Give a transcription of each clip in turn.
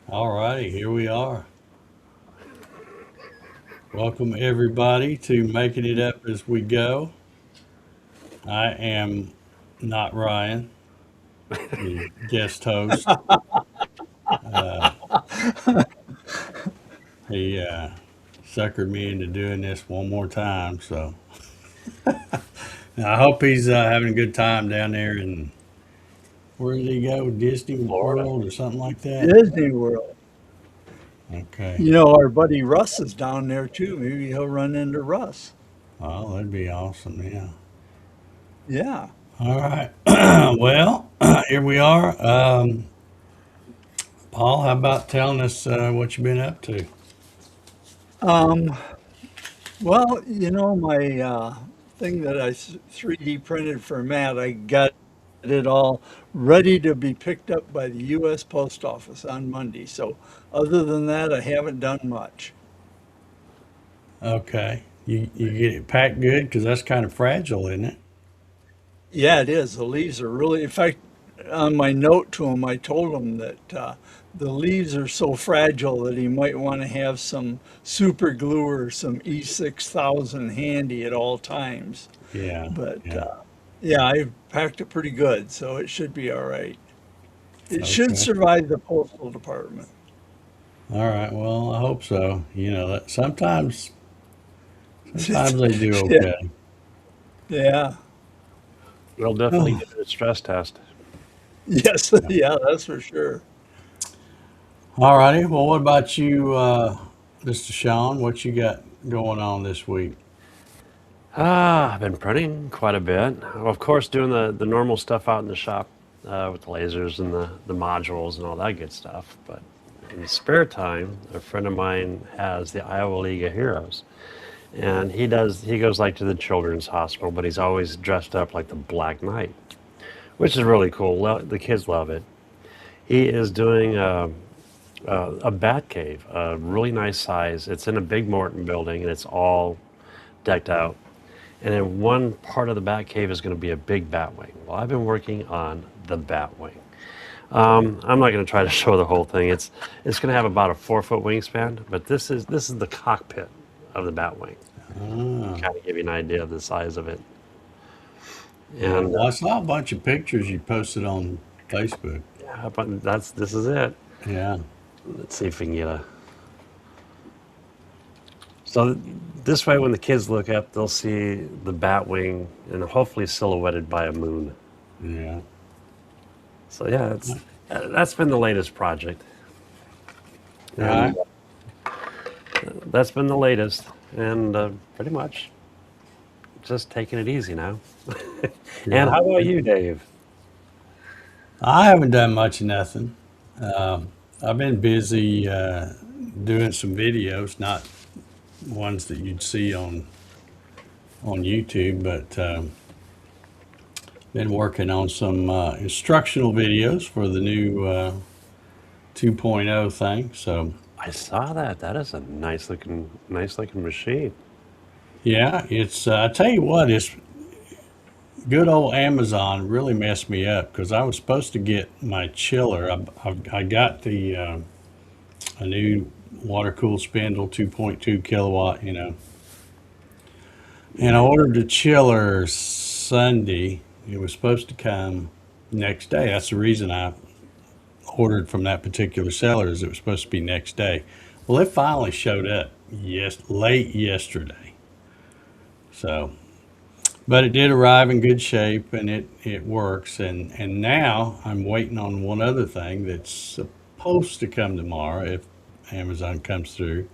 All righty, here we are. Welcome everybody to Making It Up as We Go. I am not Ryan, the guest host. Uh, he suckered me into doing this one more time, so I hope he's having a good time down there in where did he go? Disney Florida. World or something like that. Disney World. Okay. You know, our buddy Russ is down there too. Maybe he'll run into Russ. Oh, that'd be awesome. Yeah. Yeah. All right. Well, here we are. Paul, how about telling us what you've been up to? Um, well, my thing that 3D printed for Matt, I got it all ready to be picked up by the U.S. Post Office on Monday. So, other than that, I haven't done much. Okay. You get it packed good because that's kind of fragile, isn't it? Yeah, it is. The leaves are really, in fact, on my note to him, I told him that the leaves are so fragile that he might want to have some super glue or some E6000 handy at all times. Yeah. But Yeah. yeah, I packed it pretty good, so it should be all right. It should Okay. survive the postal department. All right. Well, I hope so. Sometimes they do Yeah, okay. yeah, We'll definitely Oh, give it a stress test. yes, yeah. yeah, that's for sure. All righty. Well, what about you, Mr. Sean? What you got going on this week? I've been printing quite a bit. Well, of course, doing the normal stuff out in the shop with the lasers and the modules and all that good stuff. But in the spare time, a friend of mine has the Iowa League of Heroes. And he goes like to the children's hospital, but he's always dressed up like the Black Knight, which is really cool. The kids love it. He is doing a bat cave, a really nice size. It's in a big Morton building, and it's all decked out. And in one part of the bat cave is going to be a big bat wing. Well, I've been working on the bat wing. I'm not going to try to show the whole thing. It's going to have about a 4 foot wingspan, but this is the cockpit of the bat wing. Ah, Kind of give you an idea of the size of it. yeah. And Well, I saw a bunch of pictures you posted on Facebook. yeah, but this is it. Yeah. Let's see if we can get a. So this way, when the kids look up, they'll see the bat wing and hopefully silhouetted by a moon. Yeah. So yeah, that's been the latest project, All right. and that's been the latest, and pretty much just taking it easy now. And Yeah. how about you, Dave? I haven't done much of nothing. I've been busy doing some videos, not ones that you'd see on YouTube, but been working on some instructional videos for the new 2.0 thing. So I saw that. That is a nice looking machine. yeah, it's I tell you what, it's good old Amazon really messed me up because I was supposed to get my chiller. I got the a new water cooled spindle, 2.2 kilowatt, and I ordered the chiller Sunday. It was supposed to come next day. That's the reason I ordered from that particular seller is it was supposed to be next day. Well, it finally showed up late yesterday. So, but it did arrive in good shape and it works. And now I'm waiting on one other thing that's supposed to come tomorrow if Amazon comes through.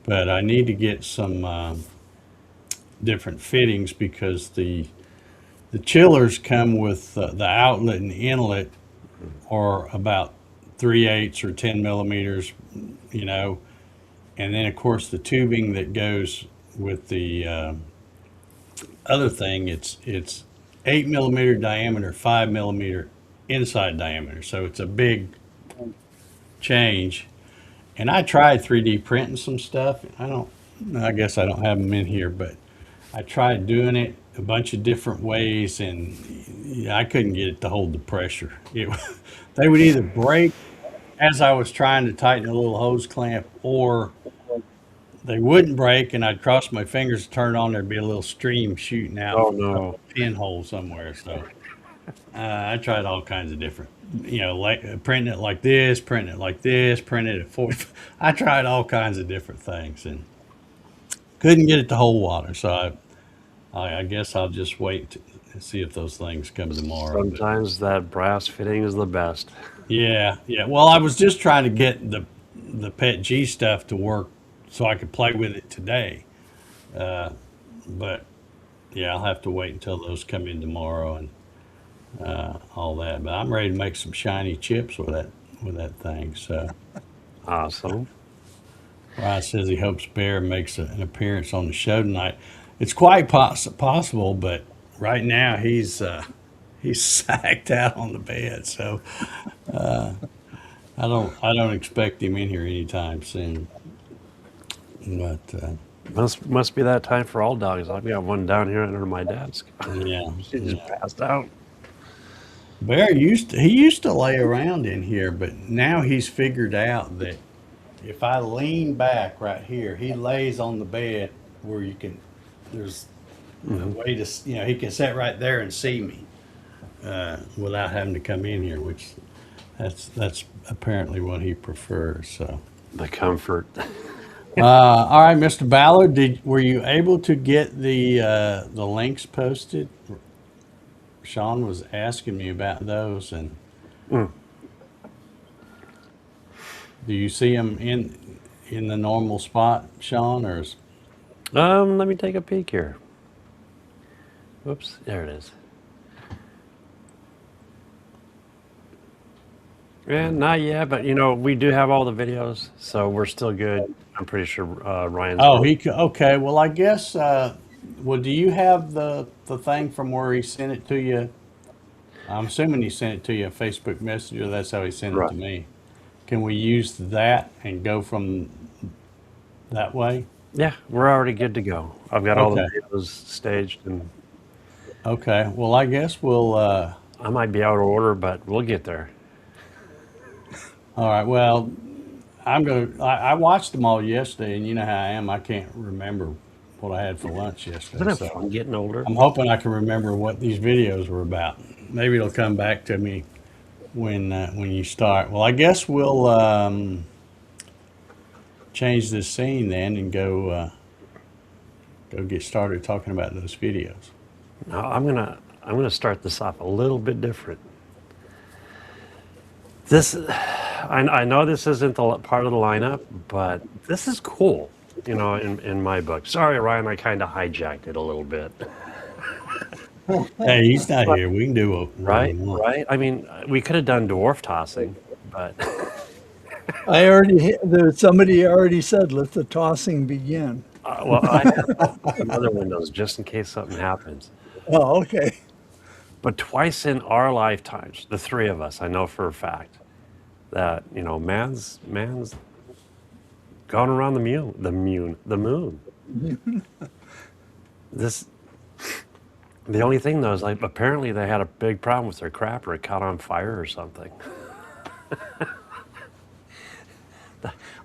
But I need to get some different fittings because the chillers come with the outlet and inlet are about 3/8 or 10 millimeters, you know, and then of course the tubing that goes with the other thing, it's 8 millimeter diameter, 5 millimeter inside diameter, so it's a big change. And I tried 3D printing some stuff. I guess I don't have them in here, but I tried doing it a bunch of different ways, and yeah, I couldn't get it to hold the pressure. They would either break as I was trying to tighten the little hose clamp, or they wouldn't break, and I'd cross my fingers, turn on, there'd be a little stream shooting out Oh from a no. pinhole somewhere. So I tried all kinds of different, like printing it like this, printing it like this, printing it at 40. I tried all kinds of different things and couldn't get it to hold water. So I guess I'll just wait to see if those things come tomorrow. But Sometimes that brass fitting is the best. yeah, yeah. Well, I was just trying to get the Pet G stuff to work so I could play with it today. But yeah, I'll have to wait until those come in tomorrow and all that. But I'm ready to make some shiny chips with that thing. So Awesome. Ryan says he hopes Bear makes an appearance on the show tonight. It's quite possible, but right now he's sacked out on the bed. So I don't expect him in here anytime soon. But Must be that time for all dogs. I've got one down here under my desk. yeah, She just yeah. passed out. Bear he used to lay around in here, but now he's figured out that if I lean back right here, he lays on the bed where there's a Hmm. way to, he can sit right there and see me without having to come in here, which that's apparently what he prefers. So, The comfort. all right, Mr. Ballard, were you able to get the links posted? Sean was asking me about those, and Mm. do you see them in the normal spot, Sean, or is, Let me take a peek here. Whoops, there it is. Yeah, not yet, but we do have all the videos, so we're still good. I'm pretty sure Ryan's oh, working. okay. Well, I guess. Well, do you have the thing from where he sent it to you? I'm assuming he sent it to you a Facebook Messenger. That's how he sent it Right. to me. Can we use that and go from that way? Yeah, we're already good to go. I've got all the Okay. videos staged, and Okay. Well, I guess we'll. I might be out of order, but we'll get there. All right. Well, I'm gonna. I watched them all yesterday, and you know how I am. I can't remember what I had for lunch Isn't yesterday, it so fun getting older? I'm hoping I can remember what these videos were about. Maybe it'll come back to me when you start. Well, I guess we'll change this scene then and go get started talking about those videos. No, I'm gonna start this off a little bit different. This, I know this isn't part of the lineup, but this is cool. In my book. Sorry, Ryan, I kind of hijacked it a little bit. Hey, he's not here. We can do what we Right, want. right. I mean, we could have done dwarf tossing, but Somebody already said, let the tossing begin. well, I have some other windows just in case something happens. Oh, okay. But twice in our lifetimes, the three of us, I know for a fact that man's gone around the moon. This the only thing though is like apparently they had a big problem with their crapper. It caught on fire or something.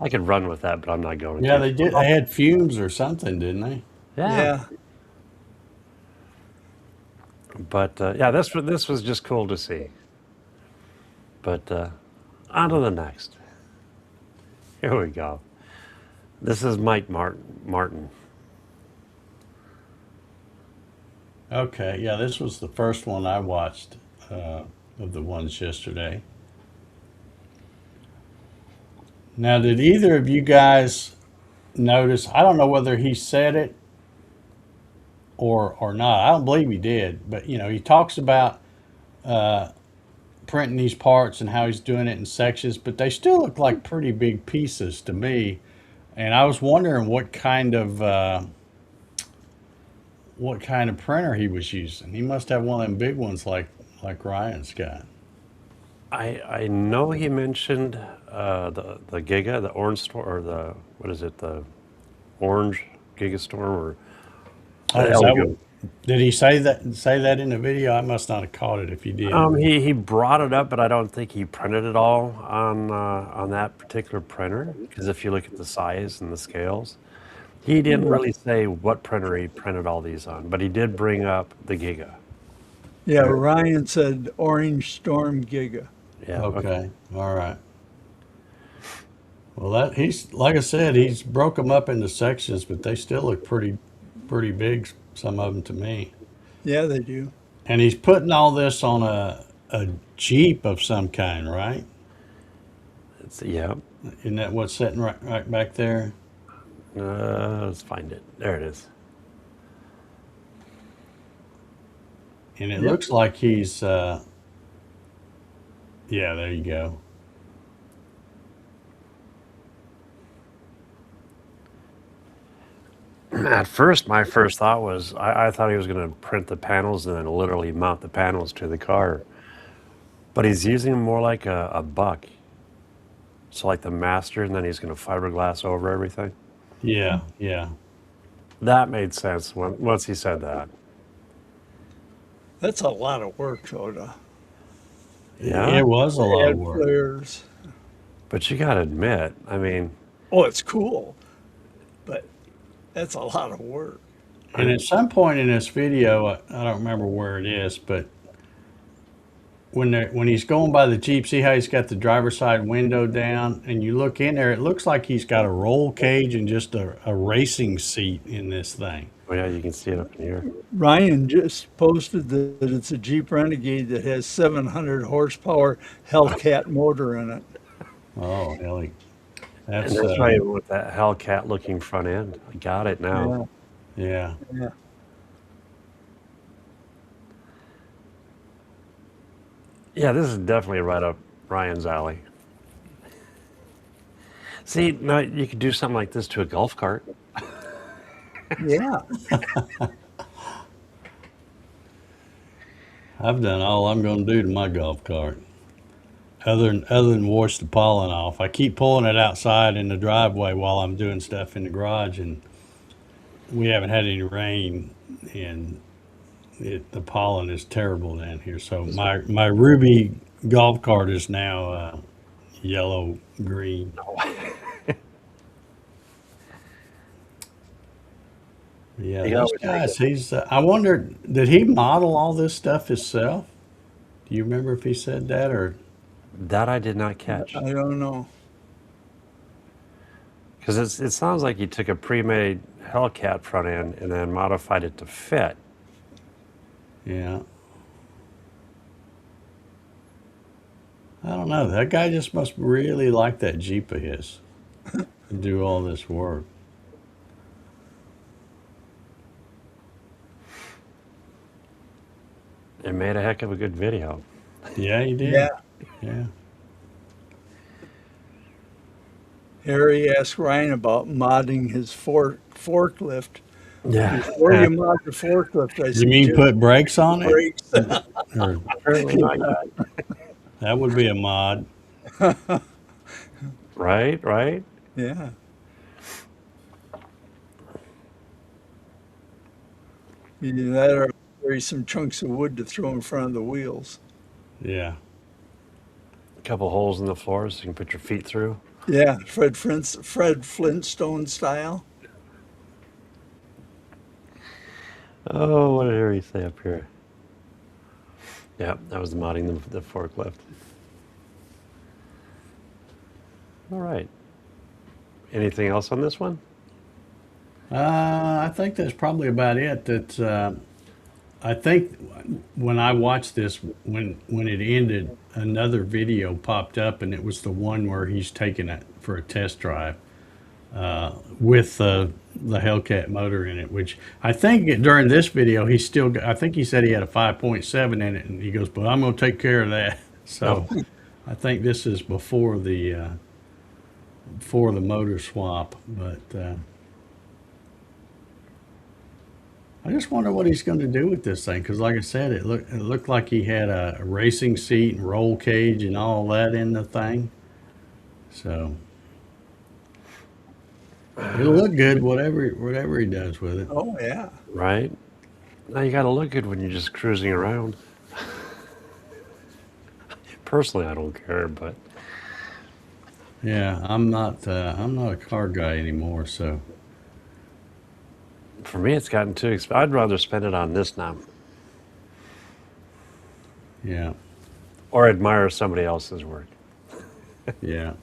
I could run with that, but I'm not going Yeah, to. they did. They had fumes or something, didn't they? Yeah, Yeah. but yeah, this was just cool to see. But on to the next. Here we go. This is Mike Martin. Okay. Yeah, this was the first one I watched of the ones yesterday. Now, did either of you guys notice? I don't know whether he said it or not. I don't believe he did, but he talks about printing these parts and how he's doing it in sections, but they still look like pretty big pieces to me. And I was wondering what kind of printer he was using. He must have one of them big ones like Ryan's got. I know he mentioned the Giga, the Orange Storm, or the what is it, the Orange Giga Storm, or Oh, the Elegoo. Did he say that in the video? I must not have caught it if he did. He brought it up, but I don't think he printed it all on that particular printer. Because if you look at the size and the scales, he didn't really say what printer he printed all these on, but he did bring up the Giga. Yeah, Ryan said Orange Storm Giga. Yeah. Okay. All right. Well, he's like I said, he's broke them up into sections, but they still look pretty big. Some of them to me. Yeah, they do. And he's putting all this on a Jeep of some kind, right? Yeah. Isn't that what's sitting right back there? Let's find it. There it is. And it Yep. looks like he's, yeah, there you go. At first, my first thought was I thought he was going to print the panels and then literally mount the panels to the car. But he's using them more like a buck. So like the master, and then he's going to fiberglass over everything. Yeah, yeah. That made sense once he said that. That's a lot of work, though, Yeah. It was a to lot of add work. flares. But you got to admit, I mean, Oh, it's cool, but that's a lot of work. And at some point in this video, I don't remember where it is, but when he's going by the Jeep, see how he's got the driver's side window down, and you look in there, it looks like he's got a roll cage and just a racing seat in this thing. oh yeah, you can see it up in here. Ryan just posted that it's a Jeep Renegade that has 700 horsepower Hellcat motor in it. Oh, hell, And that's that's right with that Hellcat looking front end. I got it now. yeah. Yeah. Yeah, this is definitely right up Ryan's alley. See, now you could do something like this to a golf cart. Yeah. I've done all I'm going to do to my golf cart, other than wash the pollen off. I keep pulling it outside in the driveway while I'm doing stuff in the garage, and we haven't had any rain, and the pollen is terrible down here. So my Ruby golf cart is now yellow green. Yeah, You those always guys. I wonder, did he model all this stuff himself? Do you remember if he said that or? That I did not catch. I don't know. Because it sounds like he took a pre-made Hellcat front end and then modified it to fit. Yeah. I don't know. That guy just must really like that Jeep of his to do all this work. It made a heck of a good video. Yeah, he did. Yeah. Yeah. Harry asked Ryan about modding his forklift. Yeah. Before you mod the forklift, I You mean suggest put brakes on it? brakes. Or, Apparently not yet. that would be a mod. Right? Yeah. Either that or carry some chunks of wood to throw in front of the wheels. Yeah. A couple holes in the floor so you can put your feet through. Yeah, Fred Flintstone style. Oh, what did Harry say up here? Yeah, that was modding the forklift. All right. Anything else on this one? I think that's probably about it. I think when I watched this, when it ended, another video popped up, and it was the one where he's taking it for a test drive with the Hellcat motor in it. Which I think during this video I think he said he had a 5.7 in it, and he goes, "But I'm going to take care of that." So I think this is before the motor swap, but. I just wonder what he's going to do with this thing, because like I said, it looked like he had a racing seat and roll cage and all that in the thing. So it'll look good, whatever he does with it. Oh yeah. Right? Now you got to look good when you're just cruising around. Personally, I don't care, but Yeah, I'm not a car guy anymore, so for me, it's gotten too expensive. I'd rather spend it on this now yeah, or admire somebody else's work. yeah.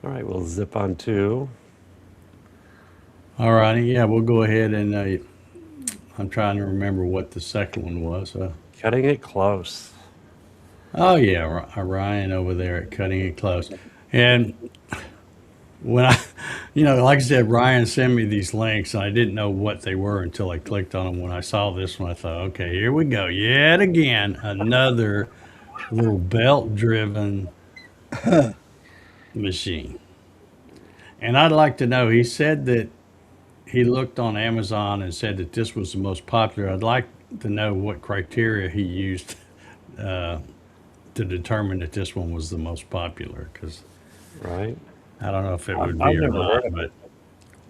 All right, we'll zip on to. All righty, yeah, we'll go ahead and I'm trying to remember what the second one was. Cutting it close. Oh yeah, Ryan over there at Cutting It Close. And when I, like I said, Ryan sent me these links, and I didn't know what they were until I clicked on them. When I saw this one, I thought, okay, here we go, yet again, another little belt-driven machine. And I'd like to know. He said that he looked on Amazon and said that this was the most popular. I'd like to know what criteria he used uh, to determine that this one was the most popular, because Right? I don't know if it would I've be or never heard not, of it.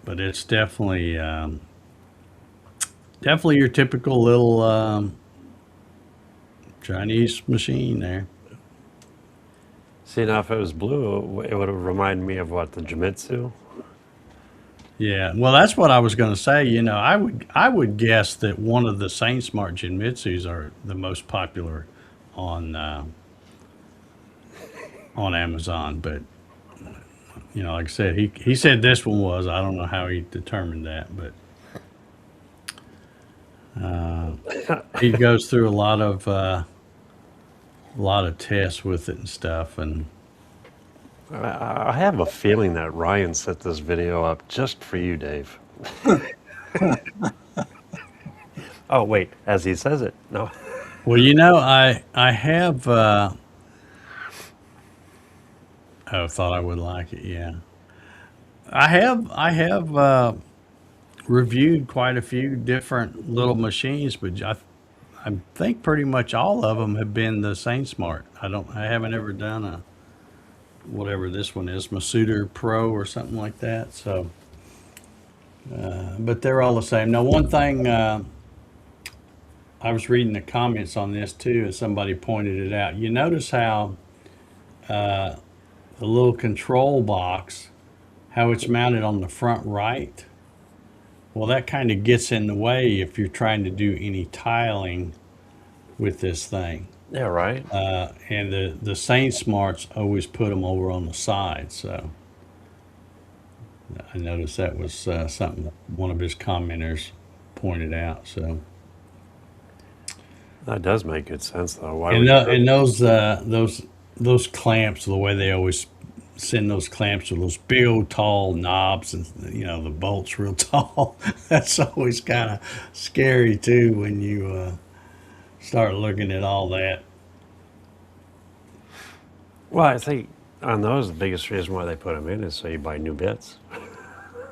but it's definitely your typical little Chinese machine there. See, now if it was blue, it would have reminded me of what, the Jimitsu? Yeah, well, that's what I was going to say. I would guess that one of the SaintSmart Jinmitsus are the most popular on Amazon. But like I said, he said this one was. I don't know how he determined that, but he goes through a lot of tests with it and stuff. And I have a feeling that Ryan set this video up just for you, Dave. Oh, wait, as he says it. No. well, I have. Oh, thought I would like it. Yeah, I have reviewed quite a few different little machines, but I think pretty much all of them have been the SaintSmart. I haven't ever done a whatever this one is, Masuda Pro or something like that. So, but they're all the same. Now, one thing I was reading the comments on this too, and somebody pointed it out. You notice how the little control box, how it's mounted on the front right. Well, that kind of gets in the way if you're trying to do any tiling with this thing. Yeah, right. And the SaintSmarts always put them over on the side. So I noticed that was something one of his commenters pointed out. So That does make good sense, though. Why and would the, you? and those clamps, the way they always send those clamps with those big old tall knobs, and the bolts real tall. That's always kind of scary too when you start looking at all that. Well, I think on those, the biggest reason why they put them in is so you buy new bits.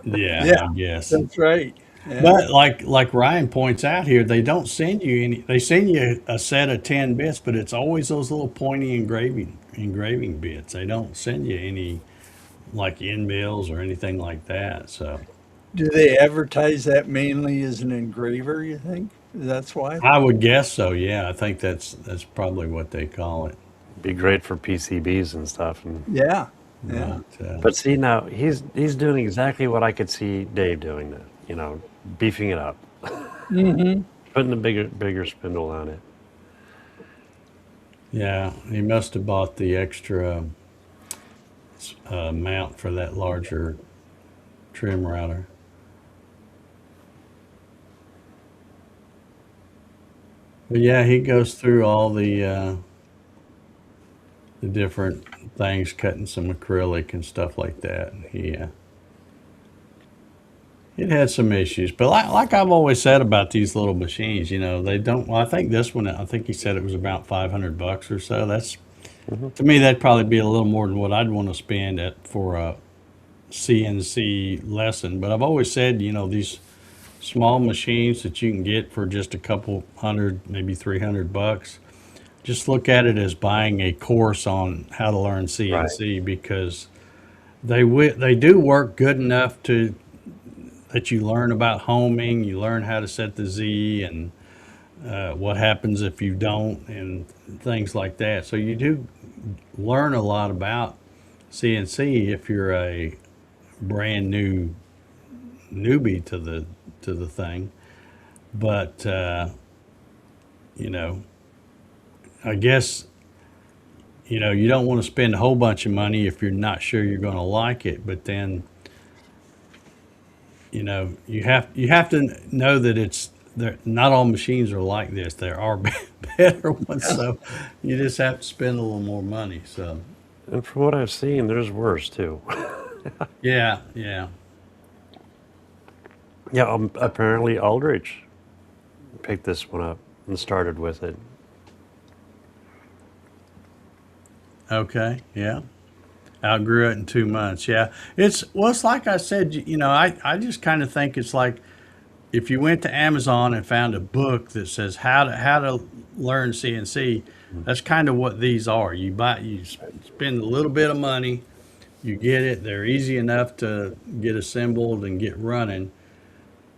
Yeah, Yeah, I guess. that's right. Yeah. But like Ryan points out here, they don't send you any. They send you a set of 10 bits, but it's always those little pointy engraving bits. They don't send you any like in bills or anything like that. So Do they advertise that mainly as an engraver, you think? That's why? I would guess so. Yeah, I think that's probably what they call it. Be great for PCBs and stuff. Yeah. Yeah. But see, now he's doing exactly what I could see Dave doing. That beefing it up, Hmm. putting a bigger spindle on it. Yeah, he must have bought the extra mount for that larger trim router. But yeah, he goes through all the different things, cutting some acrylic and stuff like that. It had some issues, but like I've always said about these little machines, they don't. Well, I think this one, I think he said it was about $500 or so. That's Hmm. to me, that'd probably be a little more than what I'd want to spend for a CNC lesson. But I've always said, these small machines that you can get for just a couple hundred, maybe $300, just look at it as buying a course on how to learn Right. CNC, because they do work good enough to that you learn about homing. You learn how to set the Z and what happens if you don't, and things like that. So you do learn a lot about CNC if you're a brand new newbie to the thing. But you know, I guess you don't want to spend a whole bunch of money if you're not sure you're going to like it. But then you have to know that it's there. Not all machines are like this. There are better ones, so you just have to spend a little more money. So And from what I've seen, there's worse too. yeah, yeah. Yeah, apparently Aldrich picked this one up and started with it. Okay, yeah. Outgrew it in 2 months. Yeah, it's like I said. I just kind of think it's like if you went to Amazon and found a book that says how to learn CNC. That's kind of what these are. You spend a little bit of money, you get it. They're easy enough to get assembled and get running.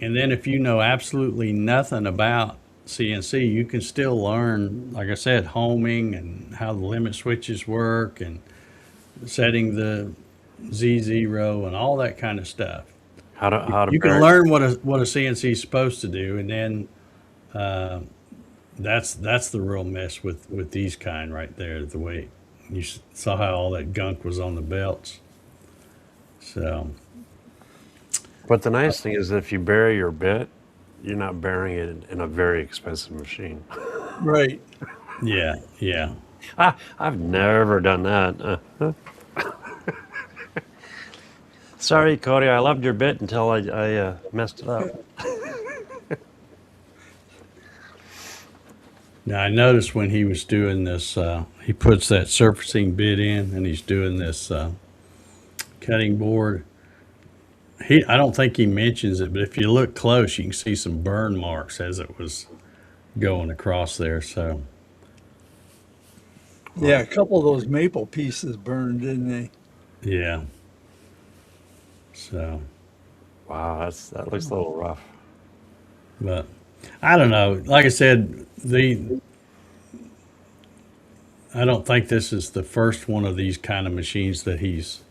And then if you know absolutely nothing about CNC, you can still learn, like I said, homing and how the limit switches work and setting the Z0 and all that kind of stuff. How to You can bear. learn what a CNC is supposed to do, and then that's the real mess with these kind right there. The way you saw how all that gunk was on the belts. So But the nice thing is that if you bury your bit, you're not burying it in a very expensive machine. Right. yeah, yeah. I've never done that. Sorry, Cody, I loved your bit until I messed it up. Now I noticed when he was doing this, he puts that surfacing bit in, and he's doing this cutting board. I don't think he mentions it, but if you look close, you can see some burn marks as it was going across there. So Yeah, a couple of those maple pieces burned, didn't they? yeah, so Wow, that looks a little rough. but I don't know. Like I said, I don't think this is the first one of these kind of machines that he's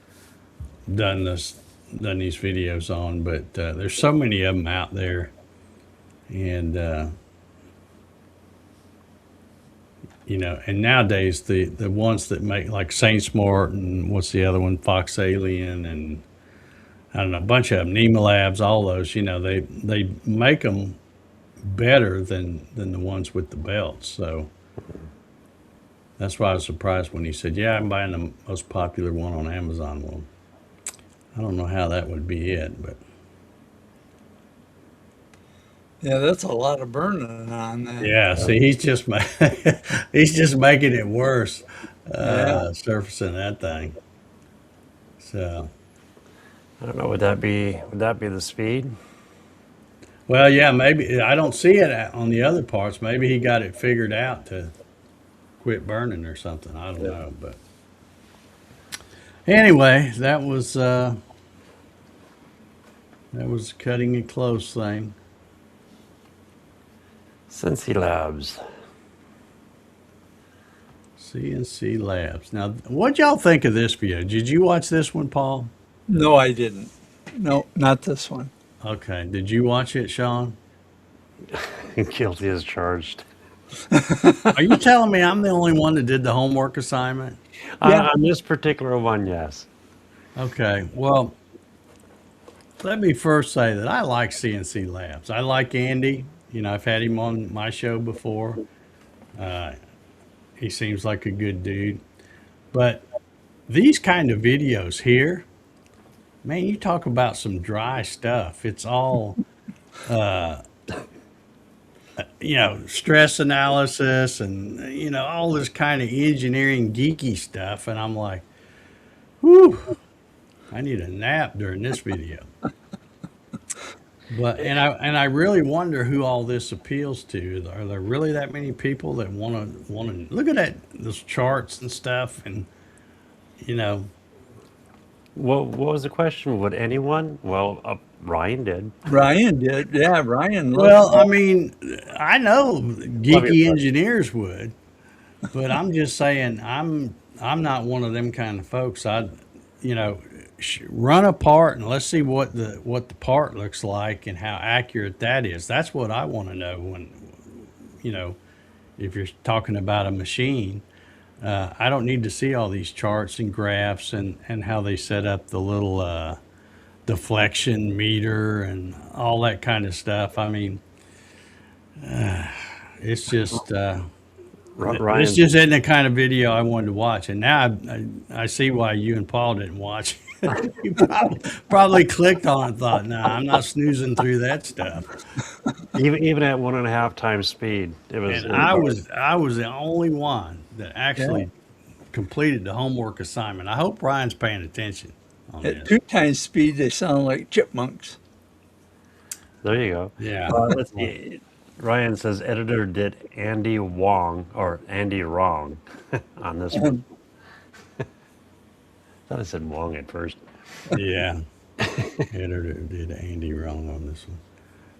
done this done these videos on, but there's so many of them out there, and and nowadays the ones that make like Saint Smart and what's the other one, Fox Alien, and I don't know, a bunch of them, Nema Labs, all those, they make them better than the ones with the belts. So that's why I was surprised when he said, "Yeah, I'm buying the most popular one on Amazon." Well, I don't know how that would be it, but Yeah, that's a lot of burning on that. yeah. See, he's just making it worse, Yeah. surfacing that thing. So, I don't know. Would that be the speed? well, yeah, maybe I don't see it on the other parts. Maybe he got it figured out to quit burning or something. I don't know, but anyway, that was cutting it close thing. Cincy Labs. CNC Labs. Now, what y'all think of this video? Did you watch this one, Paul? No, I didn't. No, not this one. Okay. Did you watch it, Sean? Guilty as charged. Are you telling me I'm the only one that did the homework assignment? Yeah. On this particular one, yes. Okay. Well, let me first say that I like CNC Labs. I like Andy. I've had him on my show before. Uh, he seems like a good dude. But these kind of videos here, man, you talk about some dry stuff. It's all, stress analysis and, all this kind of engineering geeky stuff. And I'm like, whew, I need a nap during this video. But and I really wonder who all this appeals to. Are there really that many people that want to look at those charts and stuff? And you know, what was the question? Would anyone? Well, Ryan did. Ryan did. Yeah, Ryan loves. Well, I mean, I know Love your geeky question. engineers would, but I'm just saying I'm not one of them kind of folks. You know, run a part and let's see what the part looks like and how accurate that is. That's what I want to know when you know if you're talking about a machine. I don't need to see all these charts and graphs and how they set up the little deflection meter and all that kind of stuff. I mean, it's just this Ryan, just isn't the kind of video I wanted to watch. And now I see why you and Paul didn't watch. You probably clicked on it and thought, nah, I'm not snoozing through that stuff. even at 1.5 times speed, it was. And It was hard. I was the only one that Yeah, actually completed the homework assignment. I hope Ryan's paying attention on at this. 2 times speed, they sound like chipmunks. There you go. Yeah. Let's see. Ryan says editor did Andy Wong or Andy wrong on this one. I thought I said Wong at first. Yeah. Editor did Andy wrong on this one.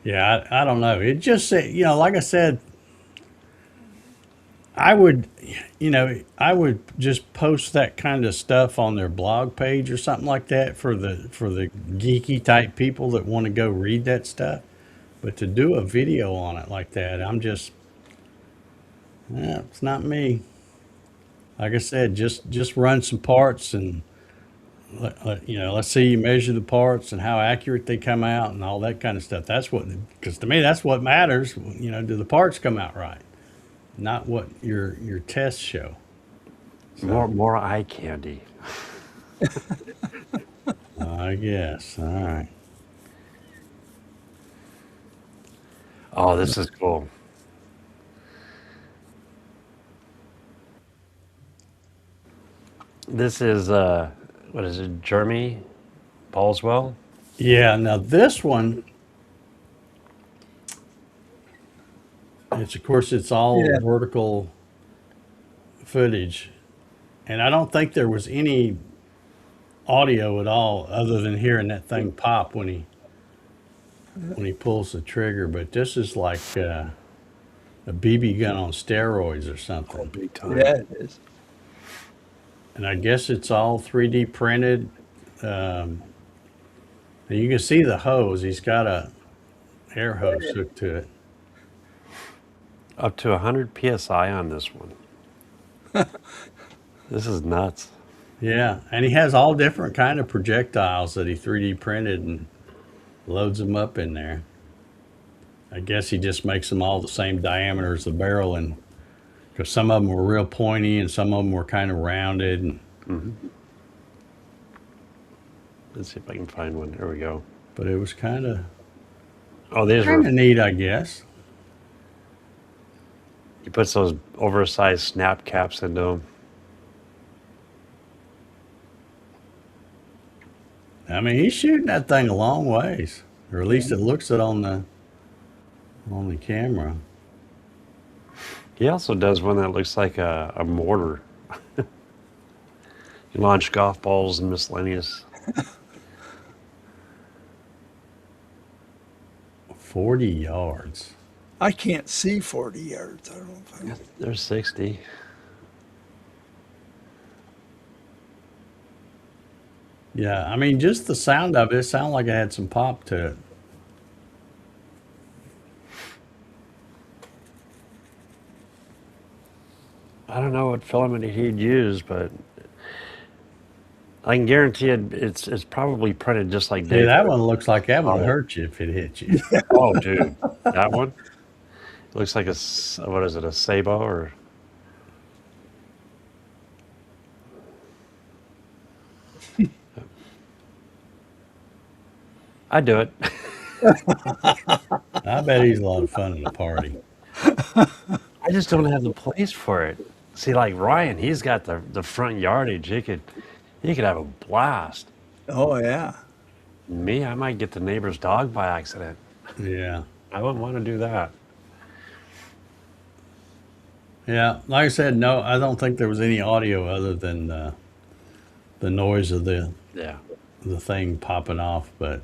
Yeah, I don't know. It just said, like I said, I would, I would just post that kind of stuff on their blog page or something like that for the geeky type people that want to go read that stuff. But to do a video on it like that, it's not me. Like I said, just run some parts and let's see you measure the parts and how accurate they come out and all that kind of stuff. Because to me, that's what matters. Do the parts come out right? Not what your tests show. More eye candy. I guess. All right. Oh, this is cool. This is what is it? Jeremy Paulswell. Yeah. Now this one, it's all Yeah, vertical footage, and I don't think there was any audio at all other than hearing that thing pop when he pulls the trigger. But this is like a BB gun on steroids or Oh, something. big time. yeah, it is. And I guess it's all 3D printed. Um, and you can see the hose. He's got a air hose hooked to it. Up to 100 psi on this one. This is nuts. Yeah, and he has all different kind of projectiles that he 3D printed and loads them up in there. I guess he just makes them all the same diameter as the barrel, and because some of them were real pointy and some of them were kind of rounded. Let's see if I can find one. There we go. But it was kind of Oh, these were. neat, I guess. He puts those oversized snap caps into them. I mean, he's shooting that thing a long ways, or at least it looks it on the camera. He also does one that looks like a mortar. You launch golf balls and miscellaneous. 40 yards. I can't see 40 yards. I don't know if I. There's 60. Yeah, I mean, just the sound of it sounded like it had some pop to it. I don't know what filament he'd use, but I can guarantee it's probably printed just like Yeah, Dave. that one looks like that one Oh. hurt you if it hit you. Oh, dude, that one looks like what is it? A Sabo or? I'd do it. I bet he's a lot of fun at a party. I just don't have the place for it. See, like Ryan, he's got the front yardage. He could have a blast. Oh yeah. Me, I might get the neighbor's dog by accident. Yeah. I wouldn't want to do that. Yeah, like I said, no, I don't think there was any audio other than the noise of the Yeah. the thing popping off, but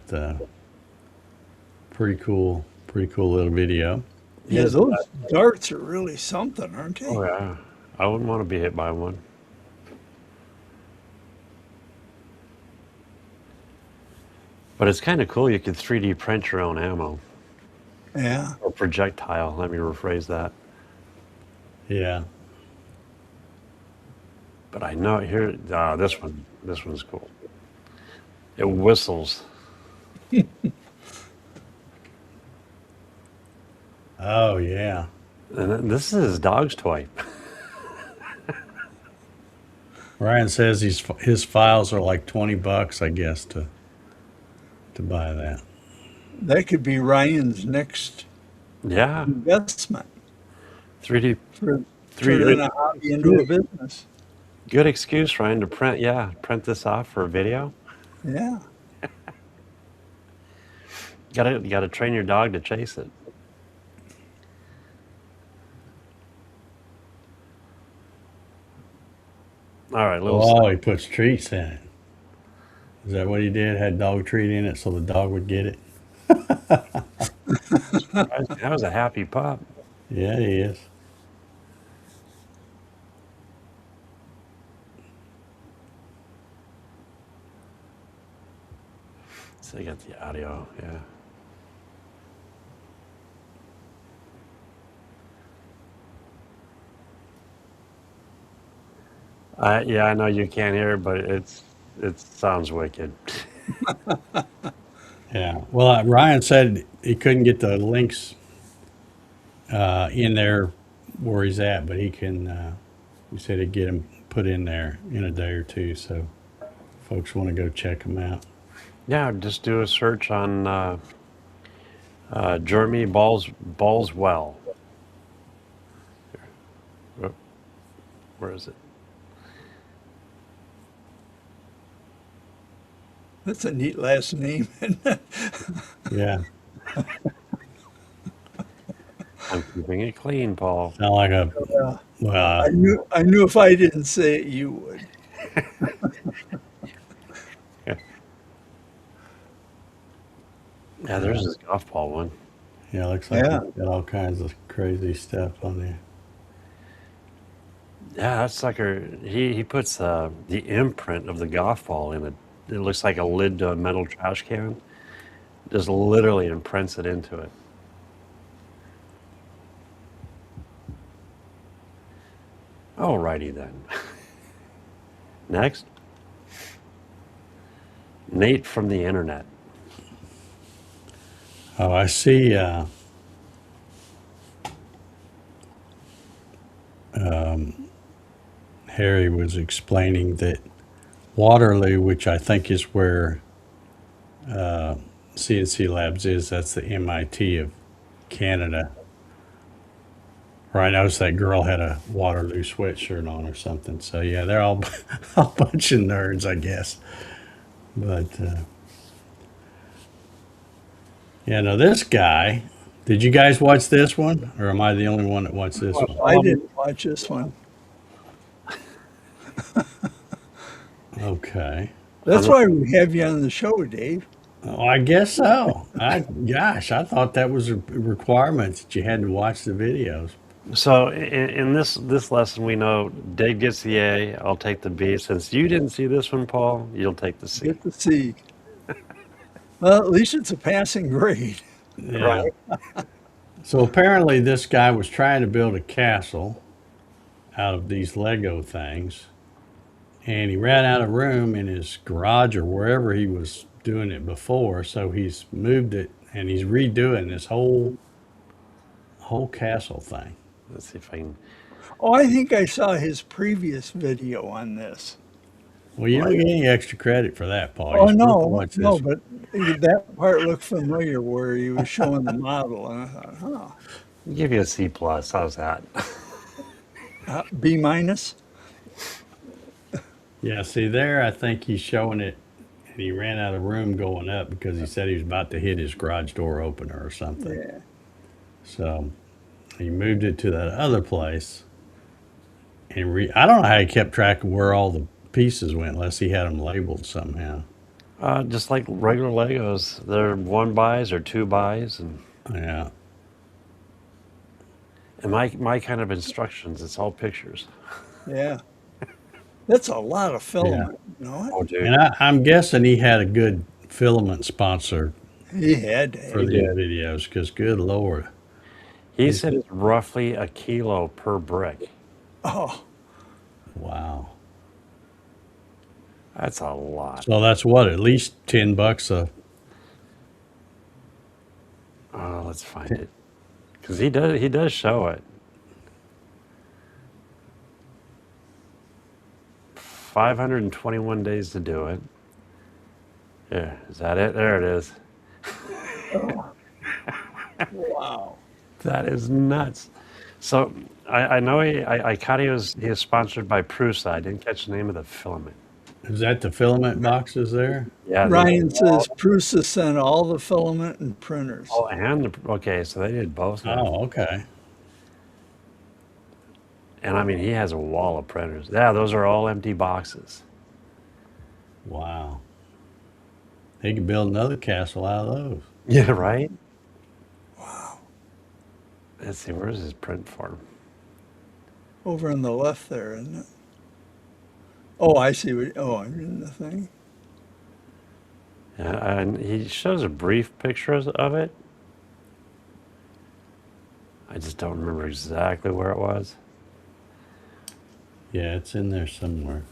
pretty cool little video. He Yeah, is. those darts are really something, aren't Oh they? yeah, I wouldn't want to be hit by one. But it's kind of cool. You could 3D print your own ammo Yeah. or projectile. Let me rephrase that. Yeah. But I know here, this one's cool. It whistles. Oh yeah. And this is his dog's toy. Ryan says his files are like $20, I guess, to buy that. That could be Ryan's next Yeah, investment 3D, for 3D. turning a hobby into a business. Good excuse, Ryan, to print. Yeah, print this off for a video. Yeah. You gotta train your dog to chase it. All right, little. Oh, he puts treats in it. Is that what he did? Had dog treat in it so the dog would get it? That was a happy pup. Yeah, he is. So you got the audio. Yeah. Yeah, I know you can't hear, but it sounds wicked. Yeah. Well, Ryan said he couldn't get the links in there where he's at, but he can. He said he'd get them put in there in a day or two, so folks want to go check them out. Yeah, just do a search on Jeremy Ballswell. Where is it? That's a neat last name. isn't it? Yeah. I'm keeping it clean, Paul. Sound like a well. I knew if I didn't say it, you would. Yeah, there's this golf ball one. Yeah, looks like Yeah. he's got all kinds of crazy stuff on there. Yeah, that sucker. He puts the imprint of the golf ball in it. It looks like a lid to a metal trash can. Just literally imprints it into it. Alrighty then. Next. Nate from the internet. Oh, I see. Harry was explaining that Waterloo, which I think is where CNC Labs is, that's the MIT of Canada. Right, I noticed that girl had a Waterloo sweatshirt on or something. So yeah, they're all a bunch of nerds, I guess. But yeah, no, this guy. Did you guys watch this one, or am I the only one that watched this one? I didn't watch this one. Okay. That's why we have you on the show, Dave. Oh, I guess so. Gosh, I thought that was a requirement that you had to watch the videos. So in this lesson, we know Dave gets the A. I'll take the B. Since you didn't see this one, Paul, you'll take the C. Get to see. Well, at least it's a passing grade. Yeah. So apparently, this guy was trying to build a castle out of these Lego things, and he ran out of room in his garage or wherever he was doing it before. So he's moved it, and he's redoing this whole castle thing. Let's see if I can. Oh, I think I saw his previous video on this. Well, you don't get any extra credit for that, Paul. Oh, You're supposed to no, watch no, this. but that part looked familiar where he was showing the model, and I thought, I'll give you a C plus. How's that? B minus? Yeah, see there, I think he's showing it, and he ran out of room going up because he said he was about to hit his garage door opener or something. Yeah. So he moved it to that other place, and I don't know how he kept track of where all the pieces went unless he had them labeled somehow. Just like regular Legos, they're one buys or two buys, Yeah. and my kind of instructions, it's all pictures. Yeah. That's a lot of Yeah. filament, you know it? Oh, dude, And I'm guessing he had a good filament sponsor He had to for he have. these did. videos because, good Lord. He He's, said it's roughly a kilo per brick. Oh, wow. That's a lot. So that's what, at least $10 a. Oh, let's find it because he does show it. 521 days to do it. Yeah, is that it? There it is. wow. That is nuts. So I know I caught he was sponsored by Prusa. I didn't catch the name of the filament. Is that the filament boxes there? Yeah, they did Ryan says Prusa sent all the filament and printers. oh, and okay, so they did both of them. Oh, okay. And I mean, he has a wall of printers. Yeah, those are all empty boxes. Wow. He could build another castle out of those. Yeah, right. Wow. Let's see, where's his print farm? Over on the left there, isn't it? Oh, I see what, oh, I'm in the thing. Yeah, and he shows a brief picture of it. I just don't remember exactly where it was. Yeah, it's in there somewhere.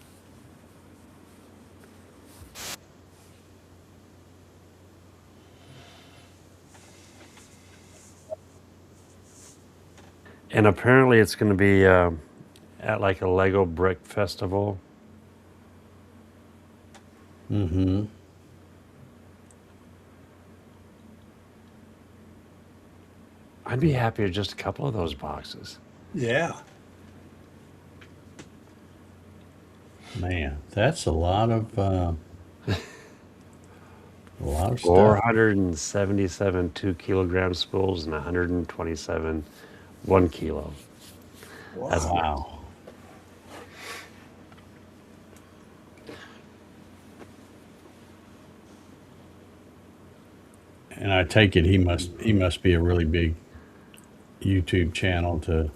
And apparently, it's going to be at like a Lego brick festival. Mm-hmm. I'd be happy with just a couple of those boxes. Yeah. Man, that's a lot of stuff. 477 2 kilogram spools and 127 1 kilo. That's Wow. Wow. And I take it he must be a really big YouTube channel to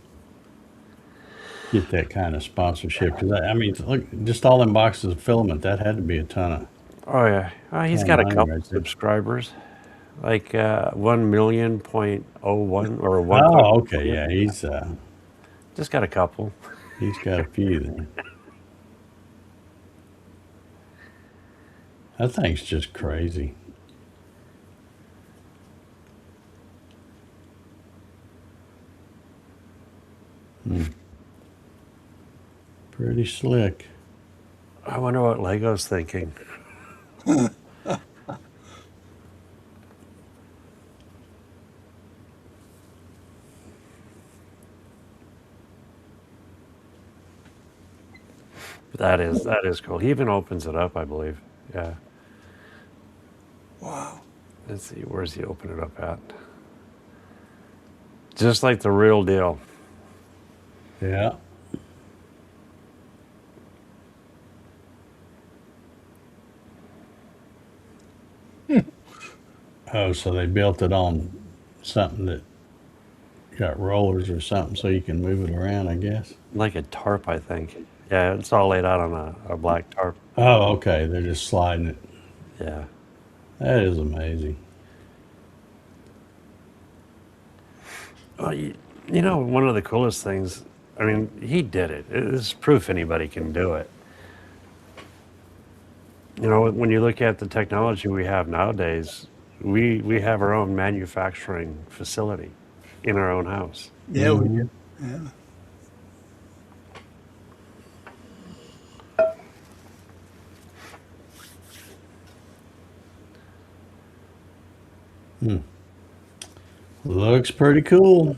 get that kind of sponsorship. Because I mean, look, just all them boxes of filament, that had to be a Oh yeah, he's ton of got a money couple right there. subscribers, like 1 million.01 or 1. Oh, okay, yeah, Just got a couple. he's got a few then. That thing's just crazy. Hmm. Pretty slick. I wonder what Lego's thinking. But that is cool. He even opens it up, I believe. Yeah. Wow. Let's see, where's he open it up at? Just like the real deal. Yeah. Oh, so they built it on something that got rollers or something so you can move it around, I guess. Like a tarp, I think. Yeah, it's all laid out on a black tarp. Oh, okay. They're just sliding it. Yeah. That is amazing. Well, you know, one of the coolest things, I mean, he did it. It's proof anybody can do it. You know, when you look at the technology we have nowadays, we have our own manufacturing facility in our own house. Yeah, we Hmm. do. Yeah. Looks pretty cool.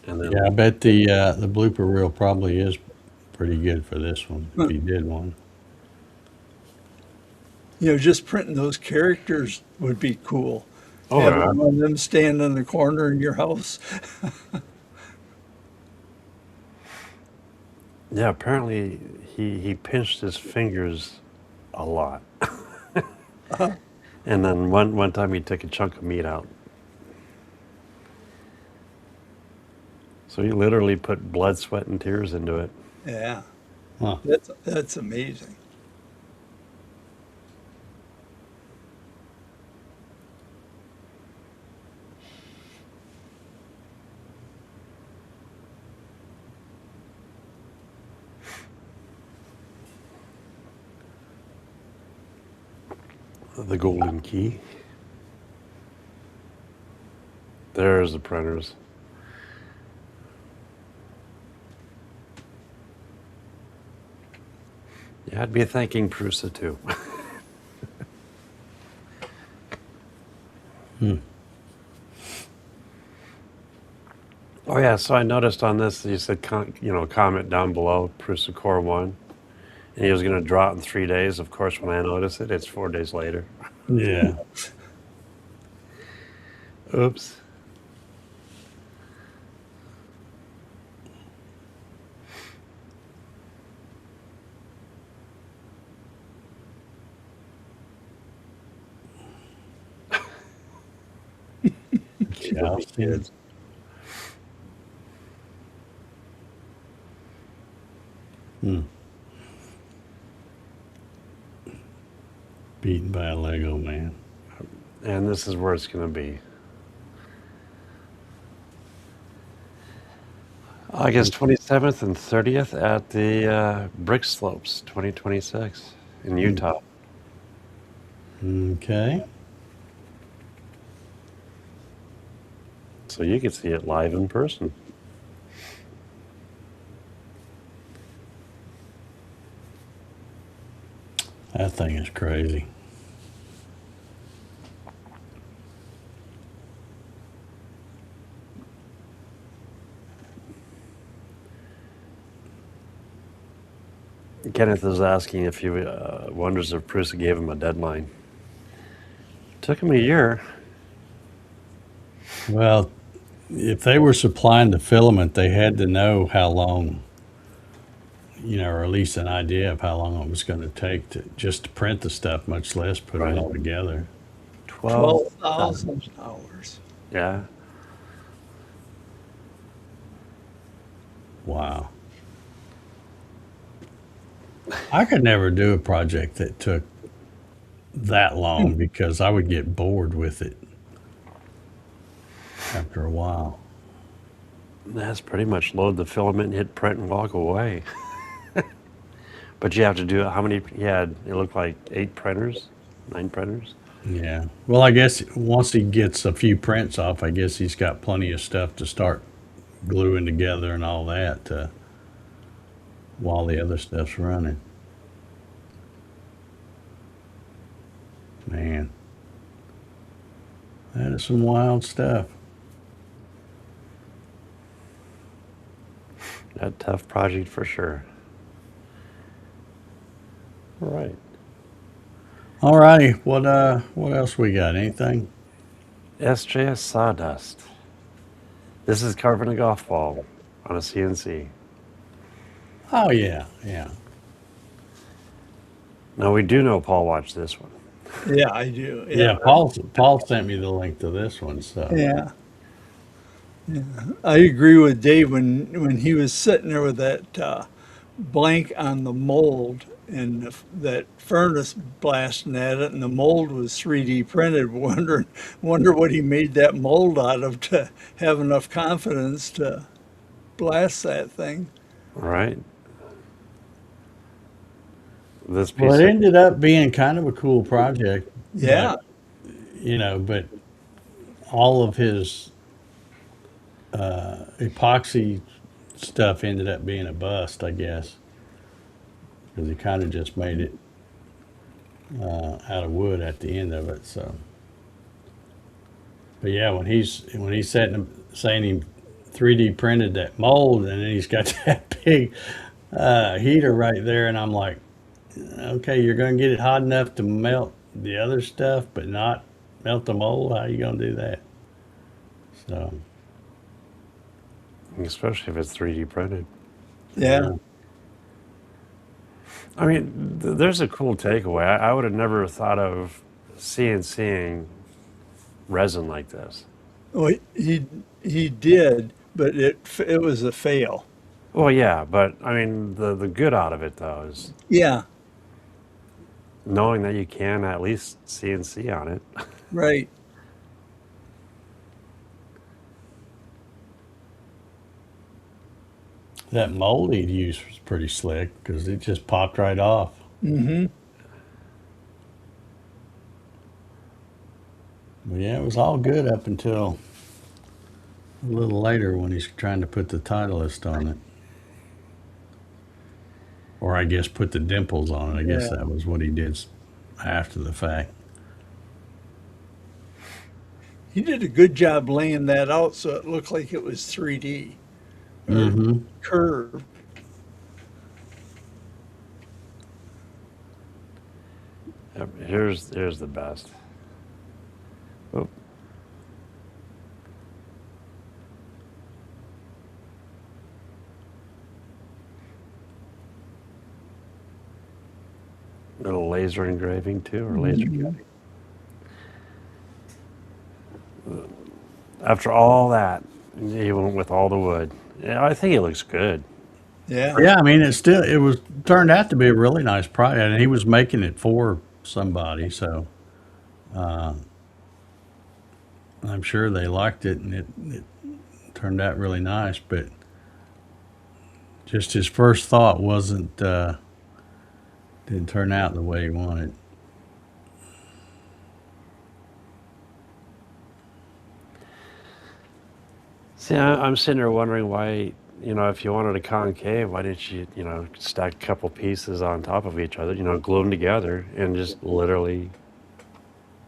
And then, Yeah, I bet the blooper reel probably is pretty good for this one if he did one. You know, just printing those characters would be cool. oh, Having yeah. one of them stand in the corner in your house. Yeah, apparently he pinched his fingers a lot. And then one time he took a chunk of meat out. So he literally put blood, sweat, and tears into it. Yeah, Huh. that's amazing. The golden key. There's the printers. Yeah, I'd be thanking Prusa too. Oh yeah, so I noticed on this you said comment down below Prusa Core 1, and he was going to draw it in 3 days. Of course, when I notice it, it's 4 days later. Yeah. Oops. Jousting. Hmm. Beaten by a Lego man. And this is where it's going to be. August 27th and 30th at the Brick Slopes 2026 in Utah. Okay. So you can see it live in person. That thing is crazy. Kenneth is asking if he wonders if Prusa gave him a deadline. Took him a year. Well, if they were supplying the filament, they had to know how long, or at least an idea of how long it was going to take to just to print the stuff, much less put Right. it all together. 12,000 hours. Yeah. Wow. I could never do a project that took that long because I would get bored with it after a while. That's pretty much load the filament, hit print, and walk away. But you have to do it. How many? He had, it looked like 8 printers, 9 printers. Yeah. Well, I guess once he gets a few prints off, I guess he's got plenty of stuff to start gluing together and all that while the other stuff's running. Man, that is some wild stuff. A tough project for sure. All right. All righty. What else we got? Anything? SJS Sawdust. This is carving a golf ball on a CNC. Oh yeah, yeah. Now we do know Paul watched this one. Yeah, I do. Yeah, Paul sent me the link to this one, so Yeah. I agree with Dave when he was sitting there with that blank on the mold and that furnace blasting at it, and the mold was 3D printed. Wonder what he made that mold out of to have enough confidence to blast that thing. Right? This piece well, it of, ended up being kind of a cool project. Yeah, But all of his epoxy stuff ended up being a bust, I guess, because he kind of just made it out of wood at the end of it. So, but yeah, when he's saying he 3D printed that mold, and then he's got that big heater right there, and I'm like, okay, you're going to get it hot enough to melt the other stuff, but not melt the mold. How are you going to do that? So, especially if it's 3D printed. yeah. I mean, there's a cool takeaway. I would have never thought of CNCing resin like this. Well, he did, but it was a fail. Well, yeah, but I mean, the good out of it though is Yeah, knowing that you can at least CNC on it. right. That mold he'd used was pretty slick because it just popped right off. Hmm. But yeah, it was all good up until a little later when he's trying to put the Titleist on it. Or I guess put the dimples on it. I guess Yeah. that was what he did after the fact. He did a good job laying that out so it looked like it was 3D or Mm-hmm. curved. Yep, here's the best. Oh, little laser engraving too, or laser Mhm. cutting. After all that, even with all the wood, yeah, I think it looks good. Yeah. Yeah, I mean, it was turned out to be a really nice product, and he was making it for somebody, so I'm sure they liked it, and it turned out really nice. But just his first thought didn't turn out the way he wanted. See, I'm sitting there wondering why, if you wanted a concave, why didn't you, stack a couple pieces on top of each other, glue them together and just literally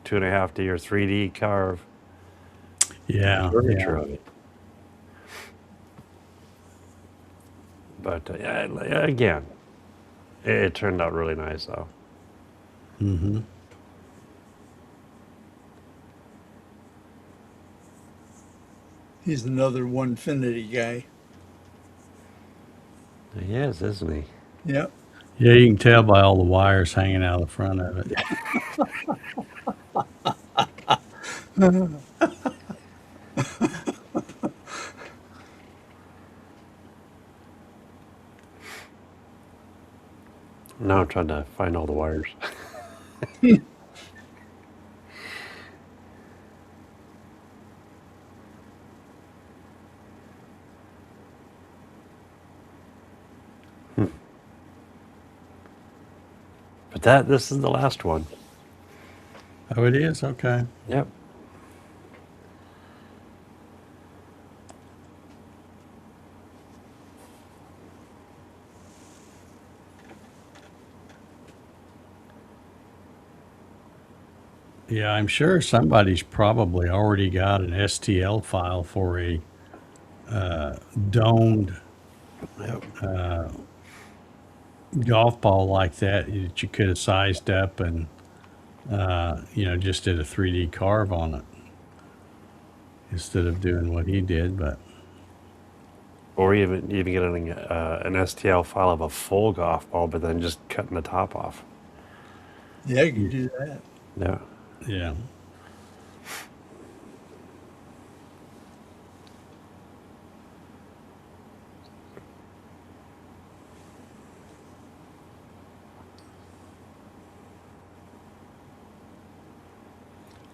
2.5D or 3D carve the Yeah, curvature yeah. of it. But yeah, again, it turned out really nice though. Mm-hmm. He's another Onefinity guy. He is, isn't he? Yep. Yeah, you can tell by all the wires hanging out the front of it. Now I'm trying to find all the wires. But this is the last one. Oh, it is? Okay. Yep. Yeah, I'm sure somebody's probably already got an STL file for a domed Yep. golf ball like that you could have sized up and just did a 3D carve on it instead of doing what he did. But Or even getting an STL file of a full golf ball, but then just cutting the top off. Yeah, you can do that. Yeah. yeah, of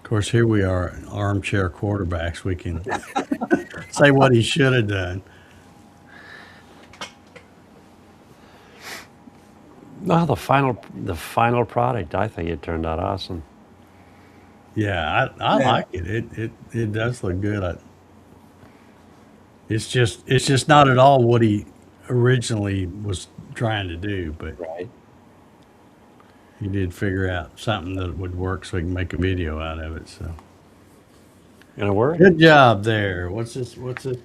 course, here we are, armchair quarterbacks. We can say what he should have done. No, the final product, I think it turned out awesome. Yeah, I Yeah. like it. It does look good. It's just not at all what he originally was trying to do, but Right. he did figure out something that would work so he can make a video out of it. So Gonna work? good job there. What's this